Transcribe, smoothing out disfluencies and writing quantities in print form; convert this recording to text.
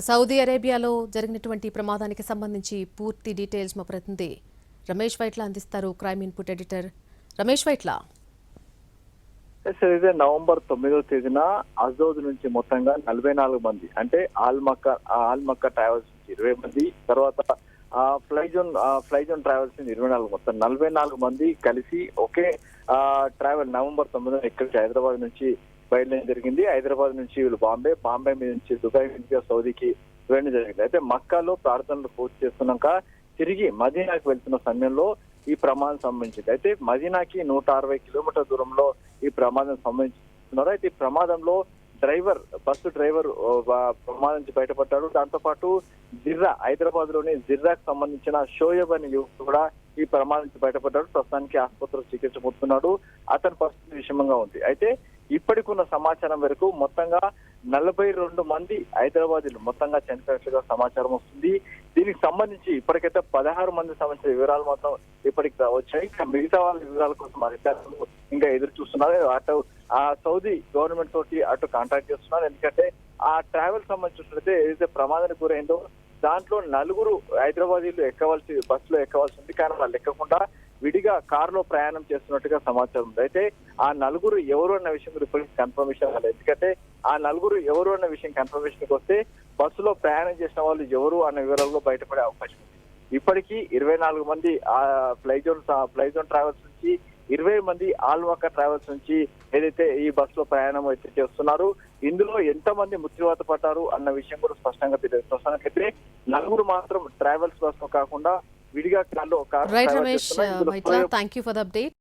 Saudi అరేబియాలో జరిగినటువంటి ప్రమాదానికి సంబంధించి పూర్తి డీటెయిల్స్ మా ప్రతినిధి రమేష్ వైట్ల అందిస్తారు. Crime input editor Ramesh Vaitla. ఇదే నవంబర్ 9వ తేదీన అజోద్ నుంచి మొత్తంగా 44 మంది అంటే ఆల్మక్క ట్రావెల్స్ నుంచి 20 మంది, తర్వాత ఫ్లైజోన్ ట్రావెల్స్ నుంచి 24, మొత్తం 44 మంది కలిసి ఒకే ట్రావెల్ నవంబర్ 9న ఇక్కడికి హైదరాబాద్ నుంచి బయలుదేరడం జరిగింది. హైదరాబాద్ నుంచి వీళ్ళు బాంబే మీద నుంచి దుబాయ్ మీదుగా సౌదీకి వెళ్ళడం జరిగింది. అయితే మక్కాలో ప్రార్థనలు పూర్తి చేస్తున్నాక తిరిగి మదీనాకి వెళ్తున్న సమయంలో ఈ ప్రమాదం సంభవించింది. అయితే మదీనాకి 160 కిలోమీటర్ల దూరంలో ఈ ప్రమాదం సంభవిస్తున్నారు. అయితే ఈ ప్రమాదంలో బస్సు డ్రైవర్ ప్రమాదం నుంచి బయటపడ్డాడు. దాంతో పాటు హైదరాబాద్ లోని జిర్రాకు సంబంధించిన షోయబ్ అనే యువకుడు కూడా ఈ ప్రమాదం నుంచి బయటపడ్డాడు. ప్రస్తుతానికి ఆసుపత్రిలో చికిత్స పొందుతున్నాడు. అతని పరిస్థితి విషమంగా ఉంది. అయితే ఇప్పటికున్న సమాచారం వరకు మొత్తంగా 42 మంది హైదరాబాదీలు మొత్తంగా చనిపోయినట్లుగా సమాచారం వస్తుంది. దీనికి సంబంధించి ఇప్పటికైతే 16 మంది సంబంధించిన వివరాలు మాత్రం ఇప్పటికి వచ్చాయి. ఇంకా మిగతా వాళ్ళ వివరాల కోసం అధికారులు ఇంకా ఎదురు చూస్తున్నారు. అటు ఆ సౌదీ గవర్నమెంట్ తోటి అటు కాంటాక్ట్ చేస్తున్నారు. ఎందుకంటే ఆ ట్రావెల్ సంబంధించినట్లయితే ఏదైతే ప్రమాదానికి గురైందో దాంట్లో 4 హైదరాబాదీలు బస్సులో ఎక్కవలసి ఉంది. కానీ వాళ్ళు ఎక్కకుండా విడిగా కారులో ప్రయాణం చేస్తున్నట్టుగా సమాచారం ఉంది. అయితే ఆ 4 ఎవరు అన్న విషయం ఇప్పటికీ కన్ఫర్మేషన్ కాలేదు. ఎందుకంటే ఆ 4 ఎవరు అన్న విషయం కన్ఫర్మేషన్కి వస్తే బస్సులో ప్రయాణం చేసిన వాళ్ళు ఎవరు అన్న వివరాల్లో బయటపడే అవకాశం ఉంది. ఇప్పటికీ 24 మంది ఆ ఫ్లైజోన్ ట్రావెల్స్ నుంచి, 20 మంది ఆల్మక్క ట్రావెల్స్ నుంచి ఏదైతే ఈ బస్సులో ప్రయాణం అయితే చేస్తున్నారు. ఇందులో ఎంతమంది మృత్యువాత పడ్డారు అన్న విషయం కూడా స్పష్టంగా తెలియదు. ప్రస్తుతానికైతే 4 మాత్రం ట్రావెల్స్ బస్ కాకుండా విడిగా right Ramesh Vaitla, thank you for the update.